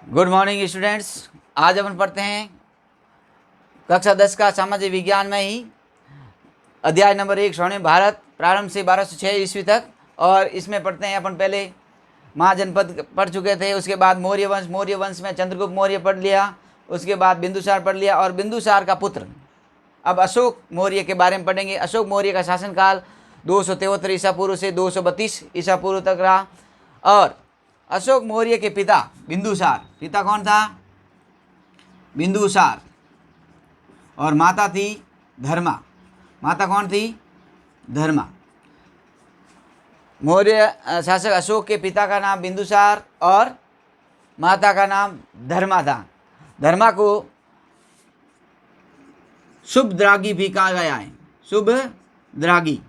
Good morning students. आज अपन पढ़ते हैं कक्षा 10 का सामाजिक विज्ञान में ही अध्याय नंबर 1 स्वर्णिम भारत, प्रारंभ से 1206 ईस्वी तक। और इसमें पढ़ते हैं अपन पहले महाजनपद पढ़ चुके थे, उसके बाद मौर्य वंश में चंद्रगुप्त मौर्य पढ़ लिया, उसके बाद बिंदुसार पढ़ लिया और बिंदुसार का पुत्र अब अशोक मौर्य के बारे में पढ़ेंगे। अशोक मौर्य का शासनकाल 273 ईसा पूर्व से 232 ईसा पूर्व तक रहा। और अशोक मौर्य के पिता बिंदुसार, पिता कौन था? बिंदुसार। और माता थी धर्मा। माता कौन थी? धर्मा। मौर्य शासक अशोक के पिता का नाम बिंदुसार और माता का नाम धर्मा था। धर्मा को शुभद्रागी भी कहा गया है। शुभद्रागी।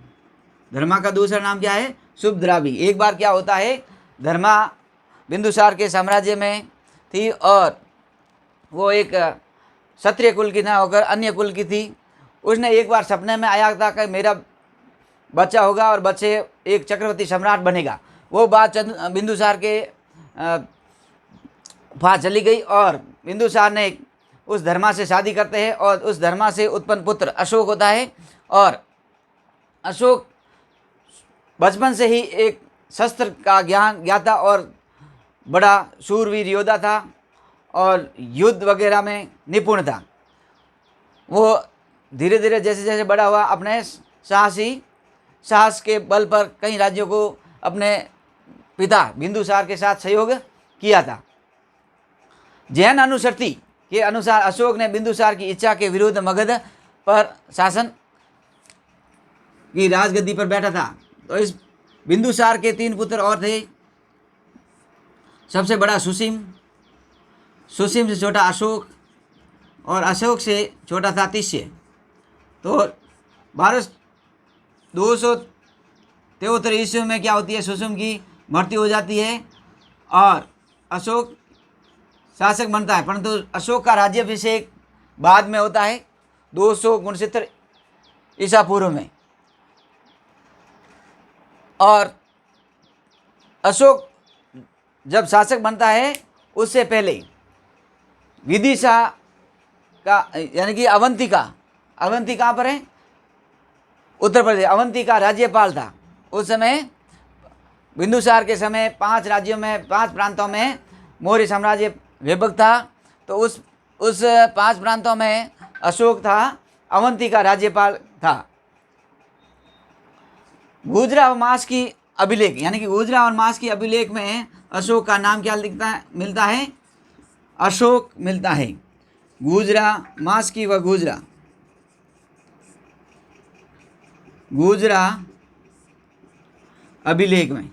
धर्मा का दूसरा नाम क्या है? शुभद्रागी। एक बार क्या होता है, धर्मा बिंदुसार के साम्राज्य में थी और वो एक क्षत्रिय कुल की ना होकर अन्य कुल की थी। उसने एक बार सपने में आया था कि मेरा बच्चा होगा और बच्चे एक चक्रवर्ती सम्राट बनेगा। वो बात बिंदुसार के पास चली गई और बिंदुसार ने उस धर्मा से शादी करते हैं और उस धर्मा से उत्पन्न पुत्र अशोक होता है। और अशोक बचपन से ही एक शस्त्र का ज्ञान ज्ञाता और बड़ा शूरवीर योद्धा था और युद्ध वगैरह में निपुण था। वो धीरे धीरे जैसे जैसे बड़ा हुआ अपने साहस के बल पर कई राज्यों को अपने पिता बिंदुसार के साथ सहयोग किया था। जैन अनुशक्ति के अनुसार अशोक ने बिंदुसार की इच्छा के विरुद्ध मगध पर शासन की राजगद्दी पर बैठा था। तो इस बिंदुसार के 3 पुत्र और थे। सबसे बड़ा सुसीम, सुसीम से छोटा अशोक और अशोक से छोटा था तिष्य। तो 273 ईस्वी में क्या होती है, सुसीम की मृत्यु हो जाती है और अशोक शासक बनता है। परंतु अशोक का राज्याभिषेक बाद में होता है 269 ईसा पूर्व में। और अशोक जब शासक बनता है उससे पहले विदिशा का यानी कि अवंतिका, अवंती कहाँ पर है? उत्तर प्रदेश। अवंती का राज्यपाल था। उस समय बिंदुसार के समय 5 राज्यों में 5 प्रांतों में मौर्य साम्राज्य विभक्त था। तो उस 5 प्रांतों में अशोक था, अवंती का राज्यपाल था। गुजरा और मास की अभिलेख यानी कि गुजरा और मास की अभिलेख में अशोक का नाम क्या मिलता है? अशोक मिलता है। गुजरा मास की व गुजरा अभिलेख में,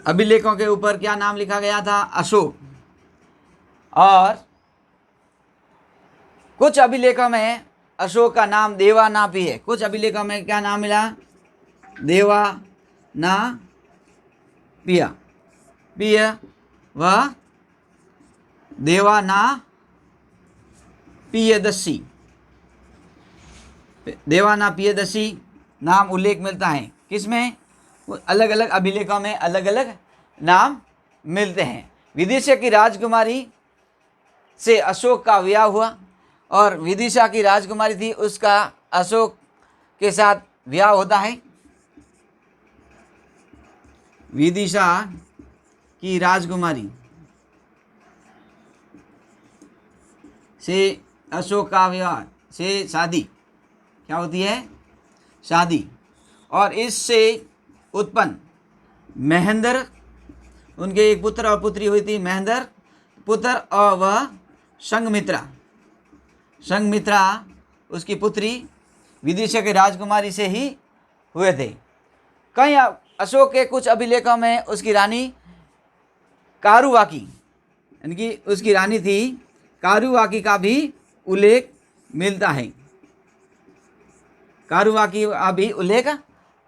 अभिलेखों के ऊपर क्या नाम लिखा गया था? अशोक। और कुछ अभिलेखों में अशोक का नाम देवानापी है। कुछ अभिलेखों में क्या नाम मिला? देवानापिया व देवानापियदसी, देवानापियदसी नाम उल्लेख मिलता है। किसमें? अलग अलग अभिलेखों में अलग अलग नाम मिलते हैं। विदिशा की राजकुमारी से अशोक का विवाह हुआ और विदिशा की राजकुमारी थी, उसका अशोक के साथ विवाह होता है। विदिशा की राजकुमारी से अशोक का विवाह से शादी क्या होती है? शादी। और इससे उत्पन्न महेंद्र, उनके एक पुत्र और पुत्री हुई थी। महेंद्र पुत्र और वह संघमित्रा, संघमित्रा उसकी पुत्री विदिशा के राजकुमारी से ही हुए थे। कहीं अशोक के कुछ अभिलेखों में उसकी रानी कारुवाकी यानी कि उसकी रानी थी कारुवाकी का भी उल्लेख मिलता है। कारुवाकी का भी उल्लेख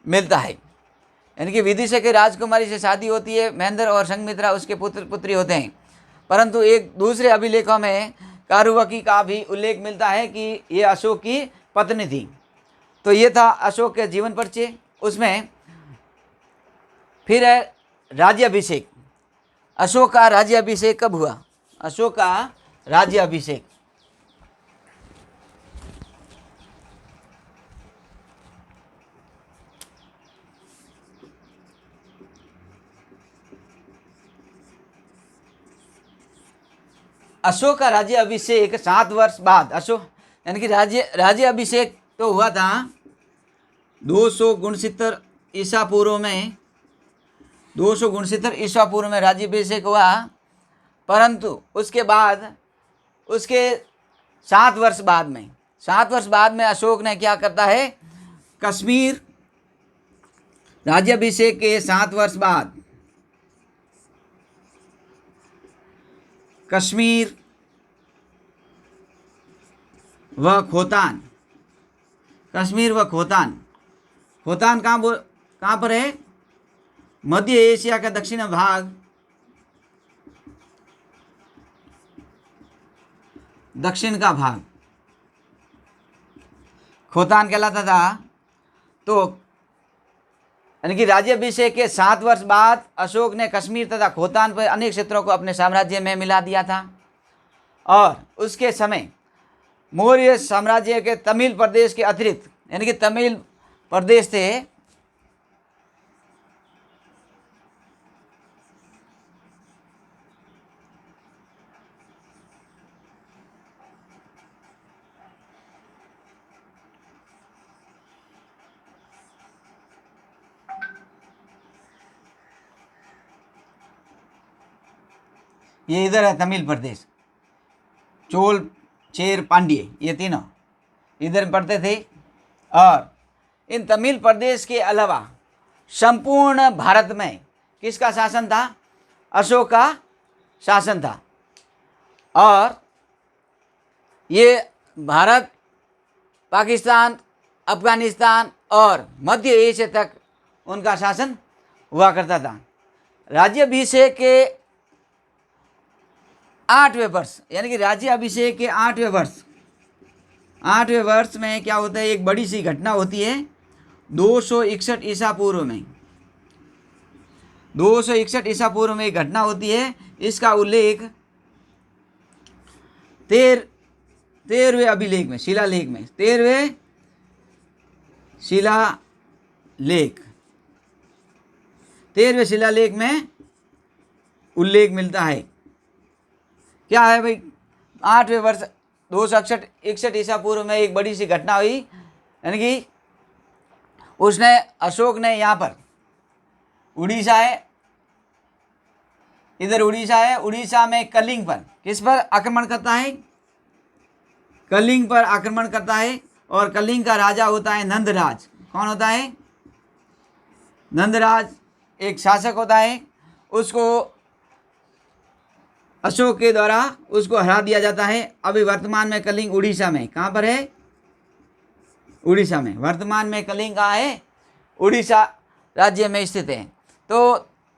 मिलता है। यानी कि विदिशा के राजकुमारी से शादी होती है, महेंद्र और संघमित्रा उसके पुत्र पुत्री होते हैं। परंतु एक दूसरे अभिलेखों में कारुवाकी का भी उल्लेख मिलता है कि ये अशोक की पत्नी थी। तो ये था अशोक के जीवन परिचय। उसमें फिर है राज्याभिषेक। अशोक का राज्याभिषेक कब हुआ? अशोक का राज्याभिषेक अशोक का राज्याभिषेक 7 वर्ष बाद, अशोक यानी कि राज्याभिषेक तो हुआ था 269 ईसा पूर्व में, 269 ईसा पूर्व में राज्याभिषेक हुआ, परंतु उसके बाद उसके 7 वर्ष बाद में, 7 वर्ष बाद में अशोक ने क्या करता है, कश्मीर राज्याभिषेक के 7 वर्ष बाद कश्मीर व खोतान, कश्मीर व खोतान, खोतान कहाँ पर है? मध्य एशिया का दक्षिण भाग, दक्षिण का भाग खोतान कहलाता था। तो यानी कि राज्याभिषेक के 7 वर्ष बाद अशोक ने कश्मीर तथा खोतान पर अनेक क्षेत्रों को अपने साम्राज्य में मिला दिया था। और उसके समय मौर्य साम्राज्य के तमिल प्रदेश के अतिरिक्त, यानी कि तमिल प्रदेश थे, ये इधर है तमिल प्रदेश, चोल, चेर, पांड्य, ये तीनों इधर पढ़ते थे। और इन तमिल प्रदेश के अलावा संपूर्ण भारत में किसका शासन था? अशोक का शासन था। और ये भारत, पाकिस्तान, अफगानिस्तान और मध्य एशिया तक उनका शासन हुआ करता था। राज्याभिषेक के 8वें वर्ष, यानी कि राज्याभिषेक के 8वें वर्ष में क्या होता है, एक बड़ी सी घटना होती है 261 ईसा पूर्व में, 261 ईसा पूर्व में एक घटना होती है। इसका उल्लेख 13वें अभिलेख में, शिलालेख में, 13वें शिलालेख में उल्लेख मिलता है। क्या है भाई? 8वें वर्ष 261 ईसा पूर्व में एक बड़ी सी घटना हुई, यानी कि अशोक ने यहाँ पर उड़ीसा है, इधर उड़ीसा है, उड़ीसा में कलिंग पर, किस पर आक्रमण करता है? कलिंग पर आक्रमण करता है। और कलिंग का राजा होता है नंदराज। कौन होता है? नंदराज एक शासक होता है। उसको अशोक के द्वारा उसको हरा दिया जाता है। अभी वर्तमान में कलिंग उड़ीसा में, कहाँ पर है? उड़ीसा में। वर्तमान में कलिंग कहाँ है? उड़ीसा राज्य में स्थित है। तो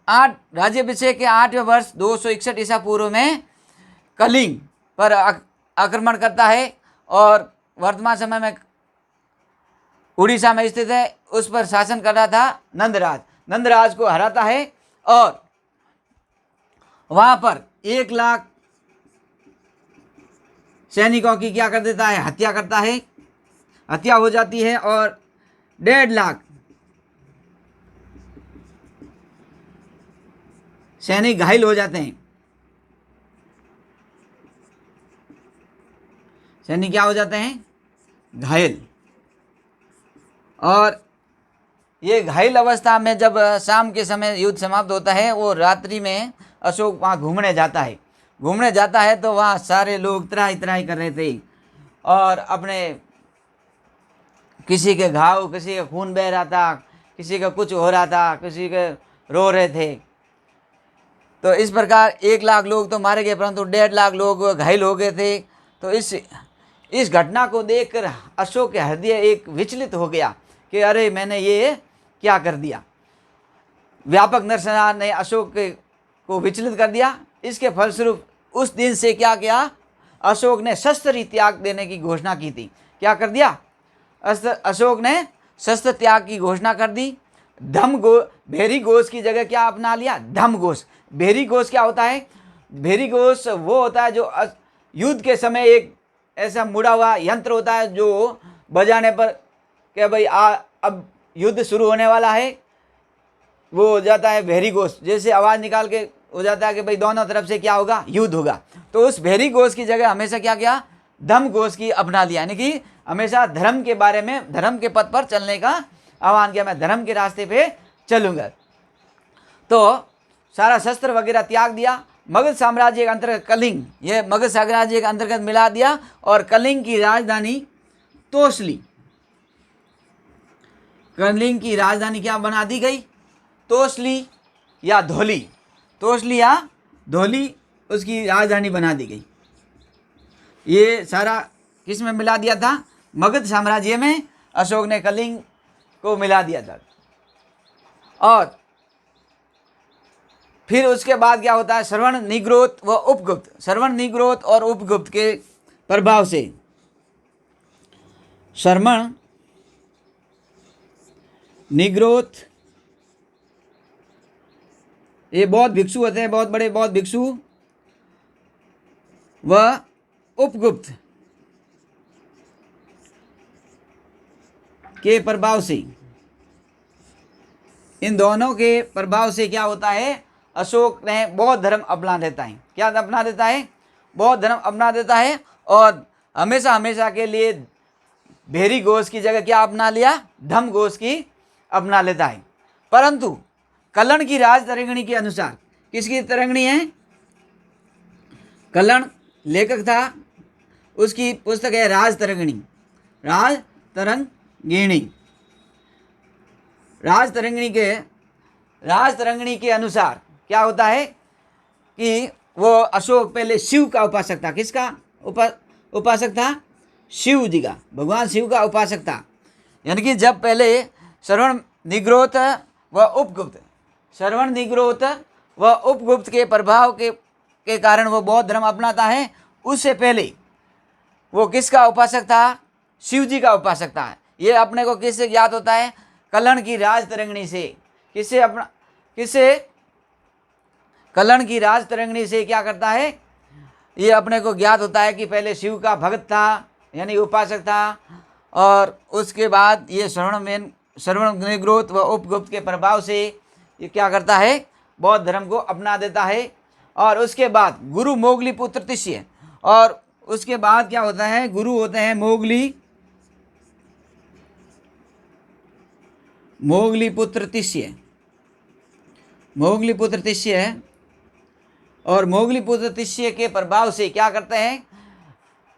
राज्याभिषेक के 8वें वर्ष 261 ईसा पूर्व में कलिंग पर आक्रमण करता है और वर्तमान समय में उड़ीसा में स्थित है। उस पर शासन कर रहा था नंदराज। नंदराज को हराता है और वहाँ पर 1 लाख सैनिकों की क्या कर देता है? हत्या करता है। हत्या हो जाती है और 1.5 लाख सैनिक घायल हो जाते हैं। सैनिक क्या हो जाते हैं? घायल। और ये घायल अवस्था में जब शाम के समय युद्ध समाप्त होता है, वो रात्रि में अशोक वहाँ घूमने जाता है। तो वहाँ सारे लोग त्राही त्राही कर रहे थे और अपने किसी के घाव, किसी का खून बह रहा था, किसी का कुछ हो रहा था, किसी के रो रहे थे। तो इस प्रकार 1 लाख लोग तो मारे गए, परंतु 1.5 लाख लोग घायल हो गए थे। तो इस घटना को देखकर अशोक के हृदय एक विचलित हो गया कि अरे मैंने ये क्या कर दिया। व्यापक नरसंहार ने अशोक को विचलित कर दिया। इसके फलस्वरूप उस दिन से क्या किया? अशोक ने शस्त्र त्याग देने की घोषणा की थी। क्या कर दिया? अशोक ने शस्त्र त्याग की घोषणा कर दी। भेरी घोष की जगह क्या अपना लिया? धम घोष। भेरी घोष क्या होता है? भेरी घोष वो होता है जो युद्ध के समय एक ऐसा मुड़ा हुआ यंत्र होता है जो बजाने पर क्या भाई अब युद्ध शुरू होने वाला है, वो हो जाता है भेरी घोष। जैसे आवाज़ निकाल के हो जाता है कि भाई दोनों तरफ से क्या होगा? युद्ध होगा। तो उस भेरी घोष की जगह हमेशा क्या किया? धम घोष की अपना लिया, यानी कि हमेशा धर्म के बारे में, धर्म के पथ पर चलने का आह्वान किया, मैं धर्म के रास्ते पे चलूंगा। तो सारा शस्त्र वगैरह त्याग दिया। मगध साम्राज्य के अंतर्गत कलिंग, ये मगध साम्राज्य के अंतर्गत मिला दिया और कलिंग की राजधानी तोसली, कलिंग की राजधानी क्या बना दी गई? तोसली या धौली, तोसली या धौली उसकी राजधानी बना दी गई। ये सारा किस में मिला दिया था? मगध साम्राज्य में अशोक ने कलिंग को मिला दिया था। और फिर उसके बाद क्या होता है? श्रवण, निग्रोध व उपगुप्त। श्रवण, निग्रोध और उपगुप्त के प्रभाव से, श्रवण, निग्रोध, ये बौद्ध भिक्षु होते हैं, बहुत बड़े बौद्ध भिक्षु, व उपगुप्त के प्रभाव से, इन दोनों के प्रभाव से क्या होता है? अशोक ने बौद्ध धर्म अपना देता है। क्या अपना देता है? बौद्ध धर्म अपना देता है। और हमेशा हमेशा के लिए भेरी घोष की जगह क्या अपना लिया? धम घोष की अपना लेता है। परंतु कलण की राज तरंगिणी के अनुसार, किसकी तरंगिणी है? कलण लेखक था, उसकी पुस्तक है राज तरंगिणी, राज तरंगिणी। राज तरंगिणी के अनुसार क्या होता है कि वो अशोक पहले शिव का उपासक था। किसका उपासक था? शिव जी का, भगवान शिव का उपासक था। यानी कि जब पहले श्रवण, निग्रोध व उपगुप्त, श्रवण, निग्रोध व उपगुप्त के प्रभाव के कारण वो बौद्ध धर्म अपनाता है, उससे पहले वो किसका उपासक था? शिव जी का उपासक था। ये अपने को किससे ज्ञात होता है? कलण की राज तरंगिणी से। किससे? कलण की राज तरंगिणी से क्या करता है? ये अपने को ज्ञात होता है कि पहले शिव का भक्त था, यानी उपासक था, और उसके बाद ये श्रवण, निग्रोध व उपगुप्त के प्रभाव से ये क्या करता है? बौद्ध धर्म को अपना देता है। और उसके बाद गुरु मोगली पुत्र तिष्य, और उसके बाद क्या होता है? गुरु होते हैं मोगली पुत्र तिष्य, मोगली पुत्र तिष्य है। और मोगली पुत्र तिष्य के प्रभाव से क्या करते हैं?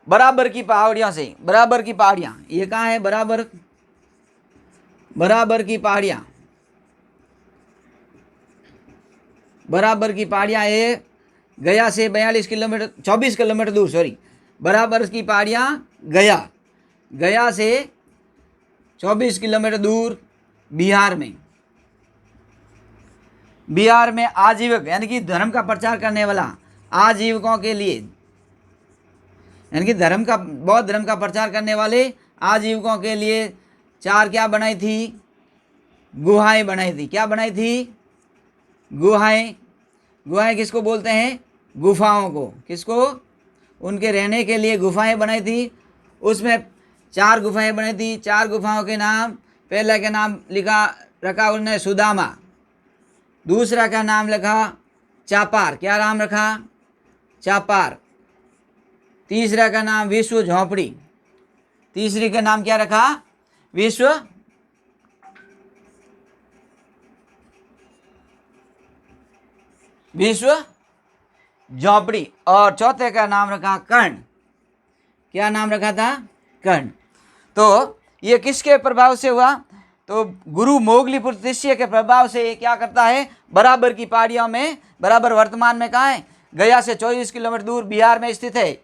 बराबर की पहाड़ियों से, बराबर की पहाड़ियाँ, ये कहाँ है? बराबर की पहाड़ियाँ, बराबर की पहाड़ियाँ ये गया से 42 किलोमीटर, 24 किलोमीटर दूर, सॉरी, बराबर की पहाड़ियाँ गया से 24 किलोमीटर दूर बिहार में आजीवक, यानी कि धर्म का प्रचार करने वाला आजीवकों के लिए, यानी कि बौद्ध धर्म का प्रचार करने वाले आजीवकों के लिए 4 क्या बनाई थी? गुहाएं बनाई थी। क्या बनाई थी? गुहाएं किसको बोलते हैं? गुफाओं को। किसको? उनके रहने के लिए गुफाएं बनाई थी। उसमें 4 गुफाएं बनाई थी। 4 गुफाओं के नाम, पहला का नाम रखा उन्होंने सुदामा, दूसरा का नाम लिखा चापार। क्या नाम रखा? चापार। तीसरा का नाम विश्व झोंपड़ी, तीसरी का नाम क्या रखा? विश्व झोंपड़ी। और चौथे का नाम रखा कर्ण। क्या नाम रखा था? कर्ण। तो ये किसके प्रभाव से हुआ? तो गुरु मोगली पुत्र तिष्य के प्रभाव से क्या करता है? बराबर की पहाड़ियों में, बराबर वर्तमान में कहाँ है? गया से 24 किलोमीटर दूर बिहार में स्थित है।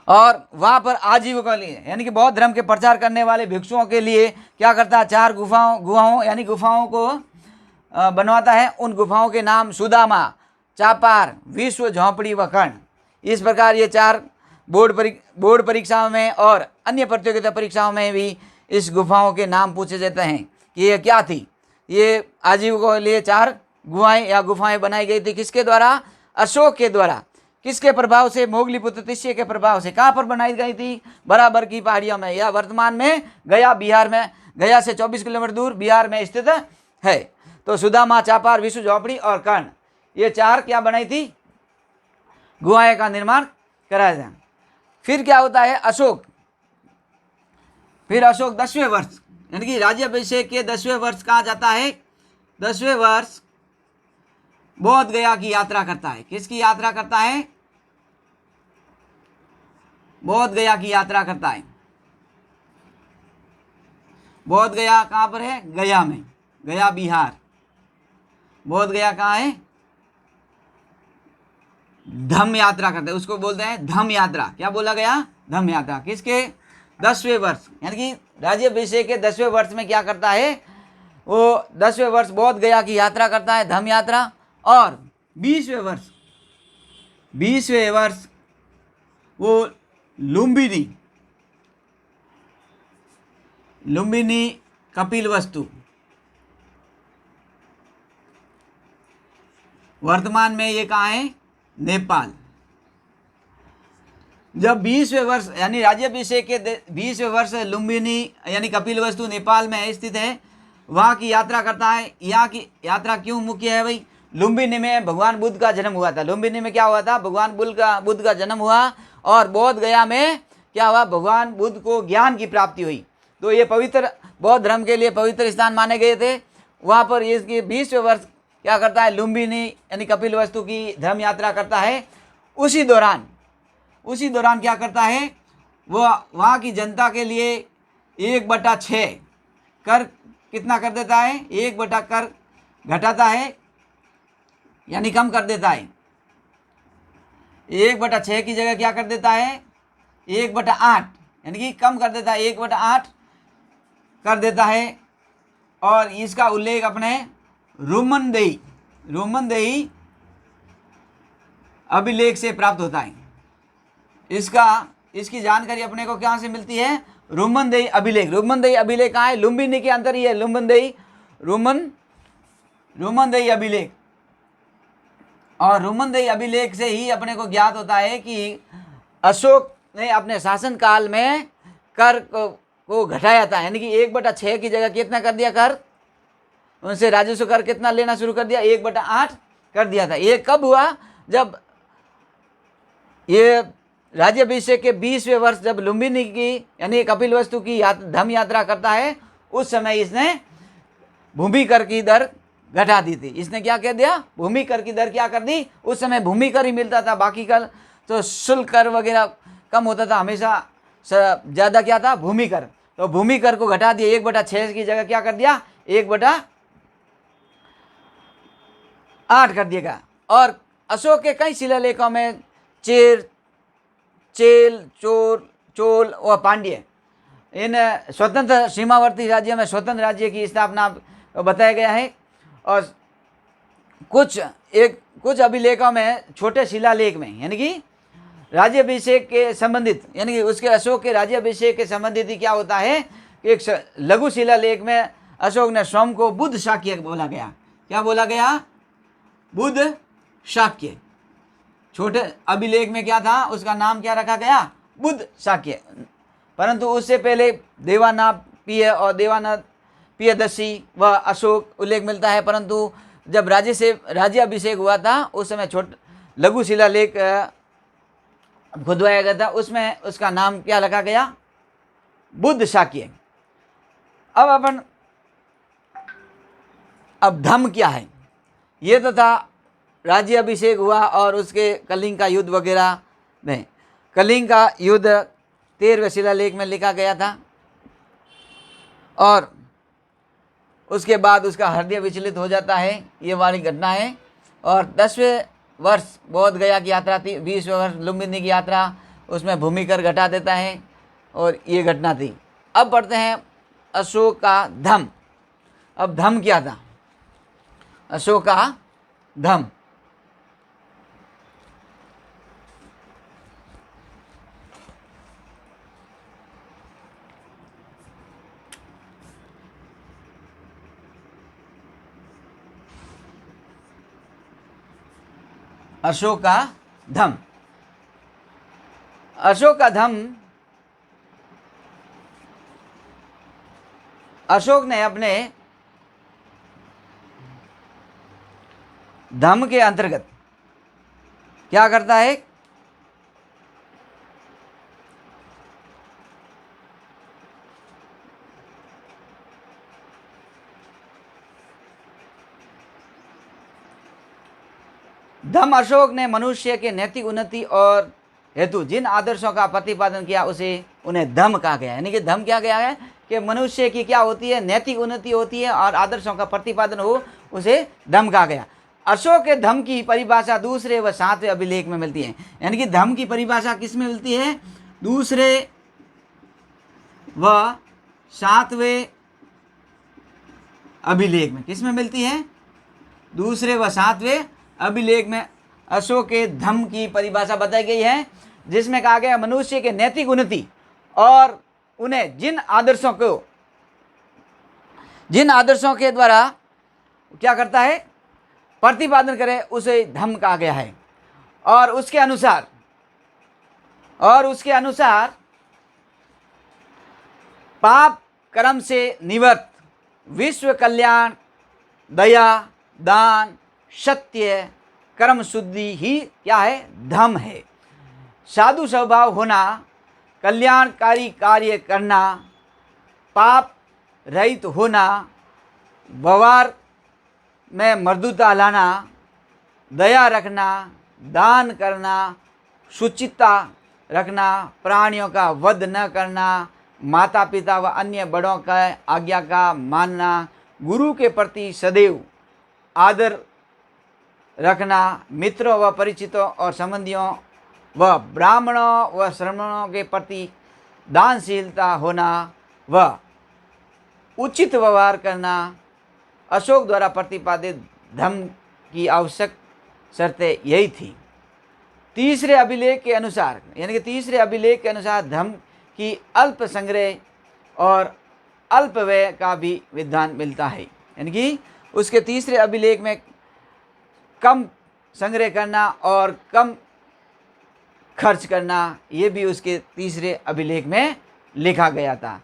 और वहाँ पर आजीविका लिए, यानी कि बौद्ध धर्म के प्रचार करने वाले भिक्षुओं के लिए क्या करता है? 4 गुफाओं यानी गुफाओं को बनवाता है। उन गुफाओं के नाम सुदामा, चापार, विश्व झोंपड़ी व कर्ण। इस प्रकार ये 4 बोर्ड परीक्षाओं में और अन्य प्रतियोगिता परीक्षाओं में भी इस गुफाओं के नाम पूछे जाते हैं कि ये क्या थी। ये आजीविका के लिए 4 गुहाएं या गुफाएं बनाई गई थी। किसके द्वारा? अशोक के द्वारा। किसके प्रभाव से? मोगलीपुत्र तिष्य के प्रभाव से। कहाँ पर बनाई गई थी? बराबर की पहाड़ियों में, या वर्तमान में गया बिहार में, गया से 24 किलोमीटर दूर बिहार में स्थित है। तो सुदामा, चापार, विष्णु झोपड़ी और कर्ण, ये 4 क्या बनाई थी? गुहाएं का निर्माण कराया था। फिर क्या होता है? अशोक, फिर अशोक 10वें वर्ष यानी कि राज्याभिषेक के 10वें वर्ष कहा जाता है? 10वें वर्ष बोध गया की यात्रा करता है। किसकी यात्रा करता है? बोध गया की यात्रा करता है। बोध गया कहाँ पर है? गया में, गया बिहार। बोध गया कहाँ है? धम्म यात्रा करते हैं, उसको बोलते हैं धम्म यात्रा। क्या बोला गया? धम्म यात्रा। किसके? 10वें वर्ष यानी कि राज्याभिषेक के 10वें वर्ष में क्या करता है? वो 10वें वर्ष बोध गया की यात्रा करता है, धम्म यात्रा। और 20वें वर्ष वो लुम्बिनी कपिलवस्तु, वर्तमान में ये कहाँ है? नेपाल। जब 20वें वर्ष यानी राज्याभिषेक के 20वें वर्ष लुम्बिनी यानी कपिलवस्तु नेपाल में स्थित है, वहाँ की यात्रा करता है। यहाँ की यात्रा क्यों मुख्य है भाई? लुम्बिनी में भगवान बुद्ध का जन्म हुआ था। लुम्बिनी में क्या हुआ था? भगवान बुद्ध का जन्म हुआ। और बोध गया में क्या हुआ? भगवान बुद्ध को ज्ञान की प्राप्ति हुई। तो ये पवित्र, बौद्ध धर्म के लिए पवित्र स्थान माने गए थे। वहाँ पर इसके 20वें वर्ष क्या करता है? लुम्बिनी यानी कपिलवस्तु की धर्म यात्रा करता है। उसी दौरान क्या करता है? वो वहाँ की जनता के लिए 1/6 कर कितना कर देता है? 1 कर घटाता है यानी कम कर देता है। 1/6 की जगह क्या कर देता है? 1/8 यानी कि कम कर देता है, 1/8 कर देता है। और इसका उल्लेख अपने रोमनदेही अभिलेख से प्राप्त होता है। इसकी जानकारी अपने को कहाँ से मिलती है? रोमनदेही अभिलेख। रोमनदेही अभिलेख कहाँ है? लुम्बिनी के अंदर ही है। रोमनदेही अभिलेख। और रोमनदेही अभिलेख से ही अपने को ज्ञात होता है कि अशोक ने अपने शासन काल में कर को घटाया था, यानी कि 1/6 की जगह कितना कर दिया कर? उनसे राजस्व कर कितना लेना शुरू कर दिया? 1/8 कर दिया था। ये कब हुआ? जब ये राज्याभिषेक के 20वें वर्ष जब लुम्बिनी की यानी कपिलवस्तु की धम्म यात्रा करता है, उस समय इसने भूमि कर की दर घटा दी थी। इसने क्या कह दिया? भूमि कर की दर क्या कर दी? उस समय भूमि कर ही मिलता था, बाकी कर तो शुल्क कर वगैरह कम होता था, हमेशा ज़्यादा क्या था? भूमि कर। तो भूमि कर को घटा दिया, 1/6 की जगह क्या कर दिया? 1/8 कर दिएगा। और अशोक के कई शिलालेखों में चोल और पांड्य इन स्वतंत्र सीमावर्ती राज्य में स्वतंत्र राज्य की स्थापना बताया गया है। और कुछ अभिलेखों में छोटे शिलालेख में यानी कि राज्याभिषेक के संबंधित यानी कि उसके अशोक के राज्याभिषेक के संबंधित ही क्या होता है कि एक लघु शिलालेख में अशोक ने स्वयं को बुद्ध शाक्य बोला गया। क्या बोला गया? बुद्ध शाक्य। छोटे अभिलेख में क्या था? उसका नाम क्या रखा गया? बुद्ध शाक्य। परंतु उससे पहले देवानापिय और देवानापियदर्शी व अशोक उल्लेख मिलता है। परंतु जब राज्याभिषेक हुआ था उस समय लघु शिलालेख खुदवाया गया था, उसमें उसका नाम क्या रखा गया? बुद्ध शाक्य। अब धम्म क्या है? ये तो था राज्याभिषेक हुआ और उसके कलिंग का युद्ध वगैरह में। कलिंग का युद्ध 13वें शिलालेख में लिखा गया था और उसके बाद उसका हृदय विचलित हो जाता है, ये वाली घटना है। और 10वें वर्ष बोध गया की यात्रा थी, 20वें वर्ष लुम्बिनी की यात्रा, उसमें भूमि कर घटा देता है और ये घटना थी। अब पढ़ते हैं अशोक का धम्म। अब धम्म क्या था? अशोक का धम्म अशोक का धम। अशोक का धम, अशोक ने अपने धम के अंतर्गत क्या करता है, धम अशोक ने मनुष्य के नैतिक उन्नति और हेतु जिन आदर्शों का प्रतिपादन किया उसे उन्हें धम कहा गया। यानी कि धम क्या गया है कि मनुष्य की क्या होती है, नैतिक उन्नति होती है और आदर्शों का प्रतिपादन हो, उसे धम कहा गया। अशोक के धम की परिभाषा दूसरे व सातवें अभिलेख में मिलती है। यानी कि धम की परिभाषा किस में मिलती है, दूसरे व सातवें अभिलेख में। किस में मिलती है, दूसरे व सातवें अभिलेख में अशोक के धम की परिभाषा बताई गई है, जिसमें कहा गया मनुष्य के नैतिक उन्नति और उन्हें जिन आदर्शों के द्वारा क्या करता है, प्रतिपादन करे, उसे धम कहा गया है। और उसके अनुसार पाप कर्म से निवृत्त विश्व कल्याण, दया, दान, सत्य, कर्म शुद्धि ही क्या है, धम है। साधु स्वभाव होना, कल्याणकारी कार्य करना, पाप रहित होना, व्यवहार में मृदुता लाना, दया रखना, दान करना, शुचिता रखना, प्राणियों का वध न करना, माता पिता व अन्य बड़ों का आज्ञा का मानना, गुरु के प्रति सदैव आदर रखना, मित्रों व परिचितों और संबंधियों व ब्राह्मणों व श्रमणों के प्रति दानशीलता होना व उचित व्यवहार करना, अशोक द्वारा प्रतिपादित धम की आवश्यक शर्तें यही थी। तीसरे अभिलेख के अनुसार, यानी कि तीसरे अभिलेख के अनुसार धम की अल्प संग्रह और अल्प व्यय का भी विधान मिलता है। यानी कि उसके तीसरे अभिलेख में कम संग्रह करना और कम खर्च करना, ये भी उसके तीसरे अभिलेख में लिखा गया था।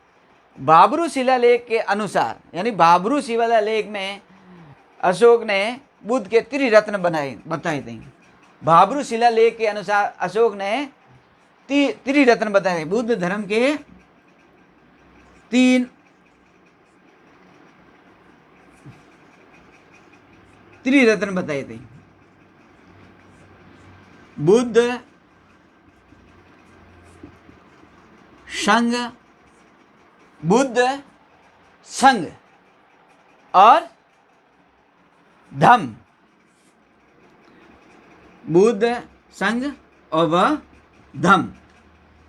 भाब्रू शिलालेख के अनुसार, यानी भाब्रू शिलालेख में अशोक ने बुद्ध के त्रिरत्न बताए थे। भाब्रू शिलालेख के अनुसार अशोक ने त्रिरत्न बताए, बुद्ध धर्म के 3 त्रिरत्न बताए थे। बुद्ध, संघ और धम। बुद्ध, संघ और वह धम,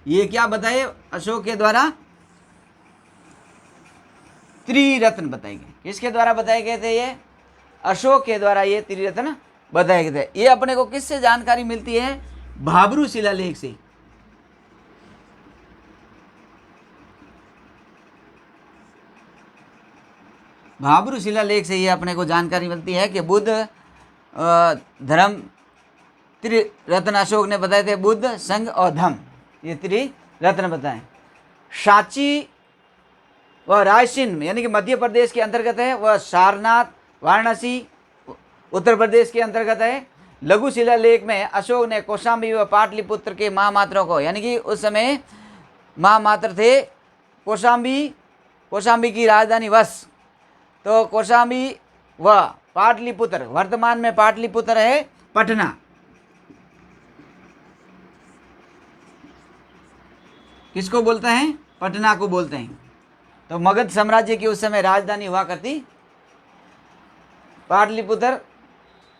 ये क्या बताए अशोक के द्वारा, त्रिरत्न बताए गए। किसके द्वारा बताए गए थे, ये अशोक के द्वारा ये त्रिरत्न बताए गए थे। ये अपने को किससे जानकारी मिलती है, भाब्रू शिलालेख से। भाब्रू शिलालेख से ये अपने को जानकारी मिलती है कि बुद्ध धर्म त्रिरत्न अशोक ने बताए थे, बुद्ध, संघ और धम, ये त्रिरत्न बताए। सांची व रायसेन यानी कि मध्य प्रदेश के अंतर्गत है, वह सारनाथ वाराणसी उत्तर प्रदेश के अंतर्गत है। लघु शिलालेख में अशोक ने कौशाम्बी व पाटलिपुत्र के महामात्रों को, यानी कि उस समय महामात्र थे कौशाम्बी की राजधानी वश, तो कौशाम्बी व पाटलिपुत्र, वर्तमान में पाटलिपुत्र है पटना, किसको बोलते हैं, पटना को बोलते हैं। तो मगध साम्राज्य की उस समय राजधानी हुआ करती पाटलिपुत्र,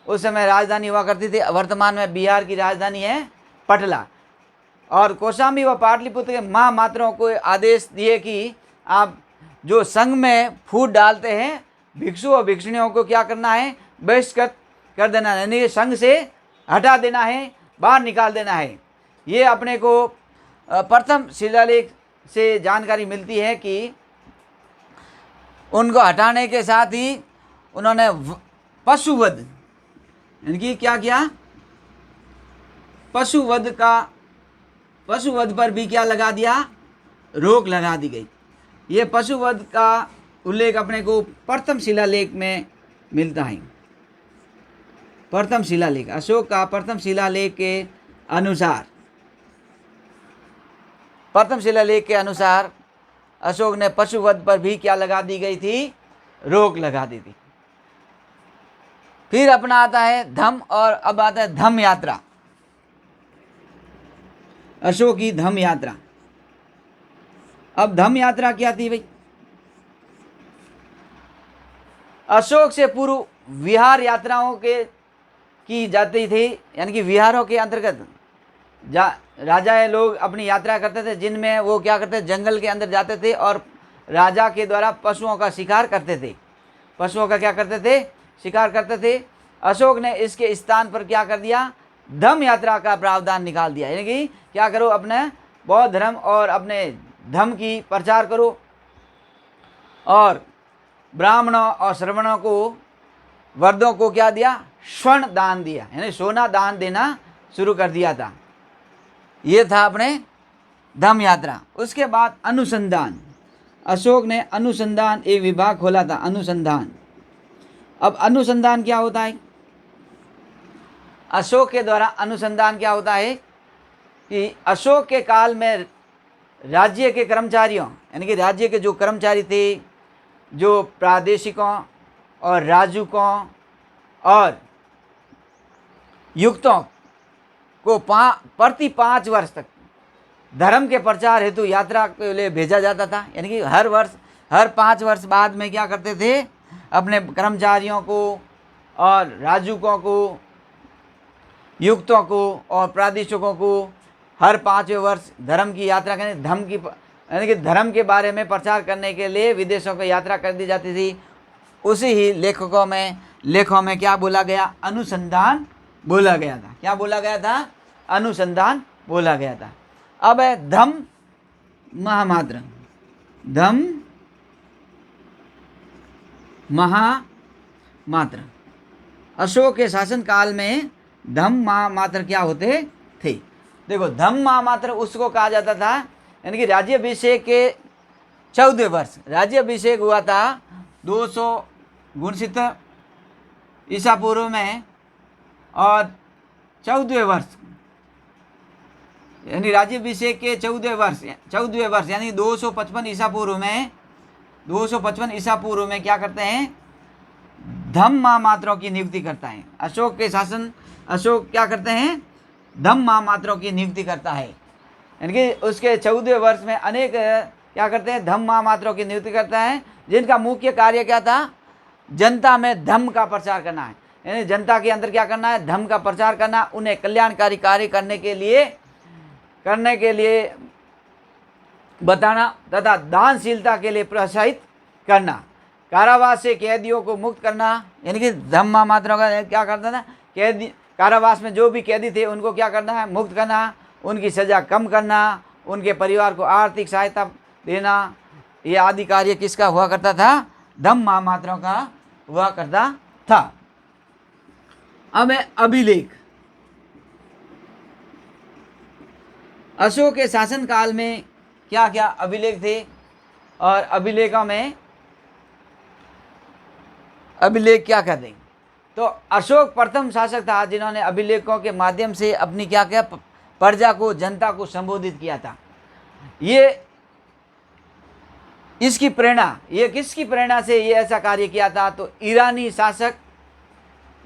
उस समय राजधानी हुआ करती थी। वर्तमान में बिहार की राजधानी है पटना। और कौशाम्बी व पाटलिपुत्र के महामात्रों को आदेश दिए कि आप जो संघ में फूट डालते हैं, भिक्षु और भिक्षुणियों को क्या करना है, बहिष्कृत कर देना है, यानी संघ से हटा देना है, बाहर निकाल देना है। ये अपने को प्रथम शिलालेख से जानकारी मिलती है कि उनको हटाने के साथ ही उन्होंने पशुवध, यानी कि क्या किया, पशुवध पर भी क्या लगा दिया, रोक लगा दी गई। ये पशुवध का उल्लेख अपने को प्रथम शिलालेख में मिलता है। प्रथम शिलालेख, अशोक का प्रथम शिलालेख के अनुसार, प्रथम शिलालेख के अनुसार अशोक ने पशुवध पर भी क्या लगा दी गई थी, रोक लगा दी थी। फिर अपना आता है धम्म, और अब आता है धम्म यात्रा, अशोक की धम्म यात्रा। अब धम्म यात्रा क्या थी भाई? अशोक से पूर्व विहार यात्राओं के की जाती थी, यानी कि विहारों के अंतर्गत राजा लोग अपनी यात्रा करते थे, जिनमें वो क्या करते थे, जंगल के अंदर जाते थे और राजा के द्वारा पशुओं का शिकार करते थे। पशुओं का क्या करते थे, शिकार करते थे। अशोक ने इसके स्थान पर क्या कर दिया, धम्म यात्रा का प्रावधान निकाल दिया, यानी कि क्या करो, अपने बौद्ध धर्म और अपने धम्म की प्रचार करो, और ब्राह्मणों और श्रवणों को, वर्दों को क्या दिया, स्वर्ण दान दिया, यानी सोना दान देना शुरू कर दिया था। ये था अपने धम्म यात्रा। उसके बाद अनुसंधान, अशोक ने अनुसंधान एक विभाग खोला था, अनुसंधान। अब अनुसंधान क्या होता है? अशोक के द्वारा अनुसंधान क्या होता है कि अशोक के काल में राज्य के कर्मचारियों, यानी कि राज्य के जो कर्मचारी थे, जो प्रादेशिकों और राजूकों और युक्तों को प्रति 5 वर्ष तक धर्म के प्रचार हेतु यात्रा के लिए भेजा जाता था। यानी कि हर 5 वर्ष बाद में क्या करते थे, अपने कर्मचारियों को और राजूकों को, युक्तों को और प्रादेशिकों को हर 5वें वर्ष धर्म की यात्रा करने, यानी कि धर्म के बारे में प्रचार करने के लिए विदेशों की यात्रा कर दी जाती थी। उसी ही लेखों में क्या बोला गया, अनुसंधान बोला गया था। क्या बोला गया था, अनुसंधान बोला गया था। अब है धम्म महामात्र, धम्म महामात्र। अशोक के शासन काल में धम्म महामात्र क्या होते थे? देखो, धम्म महामात्र उसको कहा जाता था, यानी कि राज्याभिषेक के 14वें वर्ष, राज्याभिषेक हुआ था 269 ईसा पूर्व में, और 14वें वर्ष यानी राज्याभिषेक के 14वें वर्ष यानी 255 ईसा पूर्व में, 255 ईसा पूर्व में क्या करते हैं, धम्म महामात्रों की नियुक्ति करता है। अशोक क्या करते हैं, धम्म महामात्रों की नियुक्ति करता है, यानी कि उसके 14वें वर्ष में अनेक क्या करते हैं, धम्म महामात्रों की नियुक्ति करता है, जिनका मुख्य कार्य क्या था, जनता में धम्म का प्रचार करना है। यानी जनता के अंदर क्या करना है, धम्म का प्रचार करना, उन्हें कल्याणकारी कार्य करने के लिए बताना तथा दानशीलता के लिए प्रोत्साहित करना, कारावास से कैदियों को मुक्त करना। यानी कि धम्म महामात्रों का क्या करता था, कारावास में जो भी कैदी थे उनको क्या करना है, मुक्त करना, उनकी सज़ा कम करना, उनके परिवार को आर्थिक सहायता देना। ये आदि कार्य किसका हुआ करता था, धम्म महामात्रों का हुआ करता था। अब है अभिलेख। अशोक के शासन काल में क्या क्या अभिलेख थे, और अभिलेखों में अभिलेख क्या कहते हैं? तो अशोक प्रथम शासक था जिन्होंने अभिलेखों के माध्यम से अपनी क्या क्या प्रजा को, जनता को संबोधित किया था। ये किसकी प्रेरणा से ये ऐसा कार्य किया था? तो ईरानी शासक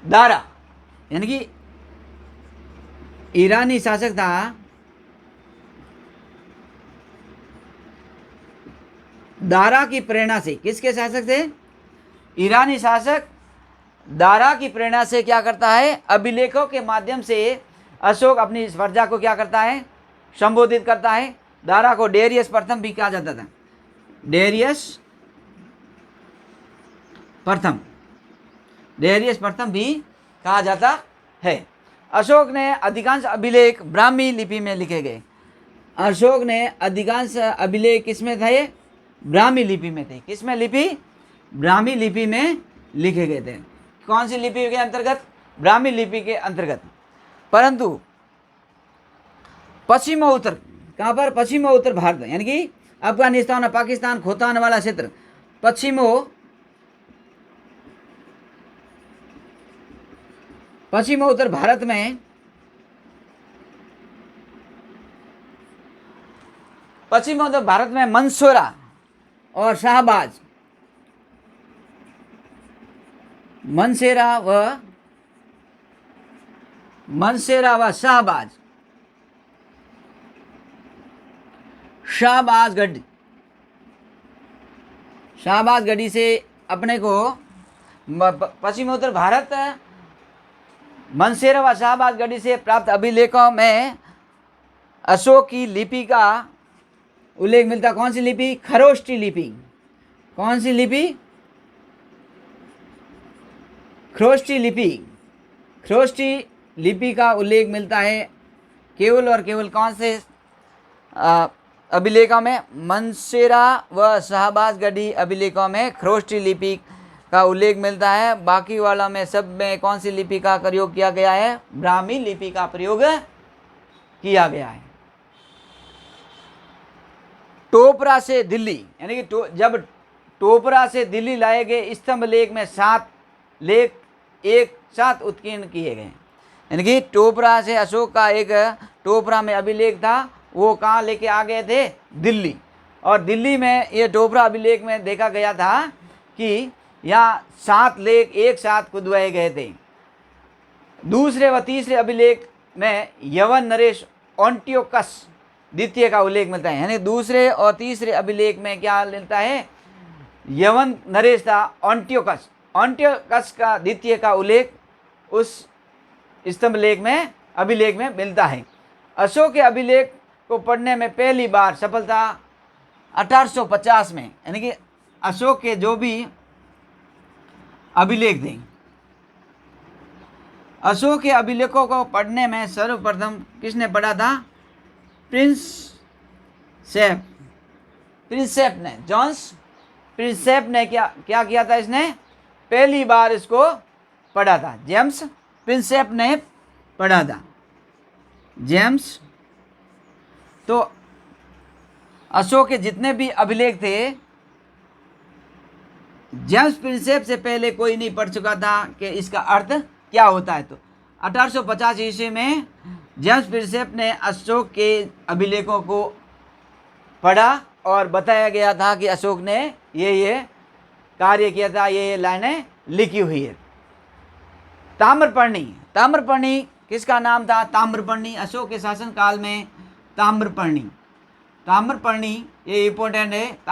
दारा, यानी कि ईरानी शासक था दारा की प्रेरणा से। किसके शासक थे? ईरानी शासक दारा की प्रेरणा से क्या करता है, अभिलेखों के माध्यम से अशोक अपनी इस प्रजा को क्या करता है, संबोधित करता है। दारा को डेरियस प्रथम भी कहा जाता था, डेरियस प्रथम भी कहा जाता है। अशोक ने अधिकांश अभिलेख ब्राह्मी लिपि में लिखे गए। अशोक ने अधिकांश अभिलेख किसमें थे? ब्राह्मी लिपि में थे। किसमें लिपि? ब्राह्मी लिपि में लिखे गए थे। कौन सी लिपि के अंतर्गत? ब्राह्मी लिपि के अंतर्गत। परंतु पश्चिम और उत्तर, कहाँ पर? पश्चिम और उत्तर भारत, यानी कि अफगानिस्तान और पाकिस्तान खोतान वाला क्षेत्र, पश्चिम और उत्तर भारत में, पश्चिम और उत्तर भारत में मंसूरा और शाहबाज, मंसेरा व शाहबाज गढ़ी से अपने को पश्चिम उत्तर भारत मंसेरा व शाहबाज गढ़ी से प्राप्त अभिलेखों में अशोक की लिपि का उल्लेख मिलता। कौन सी लिपि? खरोष्टी लिपि। कौन सी लिपि? खरोष्टी लिपि। खरोष्टी लिपि का उल्लेख मिलता है केवल और केवल कौन से अभिलेखों में? मंसेरा व शाहबाज गढ़ी अभिलेखों में खरोष्टी लिपि का उल्लेख मिलता है। बाकी वाला में सब में कौन सी लिपि का प्रयोग किया गया है? ब्राह्मी लिपि का प्रयोग किया गया है। टोपरा से दिल्ली, यानी कि जब टोपरा से दिल्ली लाए गए स्तंभ लेख में 7 लेख एक साथ उत्कीर्ण किए गए, यानी कि टोपरा से अशोक का एक टोपरा में अभिलेख था, वो कहाँ लेके आ गए थे? दिल्ली। और दिल्ली में ये टोपरा अभिलेख में देखा गया था कि यहाँ 7 लेख एक साथ खुदवाए गए थे। दूसरे व तीसरे अभिलेख में यवन नरेश एंटियोकस द्वितीय का उल्लेख मिलता है, यानी दूसरे और तीसरे अभिलेख में क्या मिलता है? यवन नरेश था एंटियोकस का द्वितीय का उल्लेख उस स्तंभ लेख में अभिलेख में मिलता है। अशोक के अभिलेख को पढ़ने में पहली बार सफलता 1850 में, यानी कि अशोक के जो भी अभिलेख थे, अशोक के अभिलेखों को पढ़ने में सर्वप्रथम किसने पढ़ा था? प्रिंसेप ने, जॉन्स प्रिंसेप ने क्या किया था? इसने पहली बार इसको पढ़ा था। जेम्स प्रिंसेप ने पढ़ा था। जेम्स, तो अशोक के जितने भी अभिलेख थे, जेम्स प्रिंसेप से पहले कोई नहीं पढ़ चुका था कि इसका अर्थ क्या होता है। तो 1850 ईस्वी में जेम्स प्रिंसेप ने अशोक के अभिलेखों को पढ़ा और बताया गया था कि अशोक ने ये कार्य किया था, ये लाइनें लिखी हुई है। ताम्रपर्णी किसका नाम था? ताम्रपर्णी, अशोक के शासन काल में ताम्रपर्णी ये इंपॉर्टेंट है।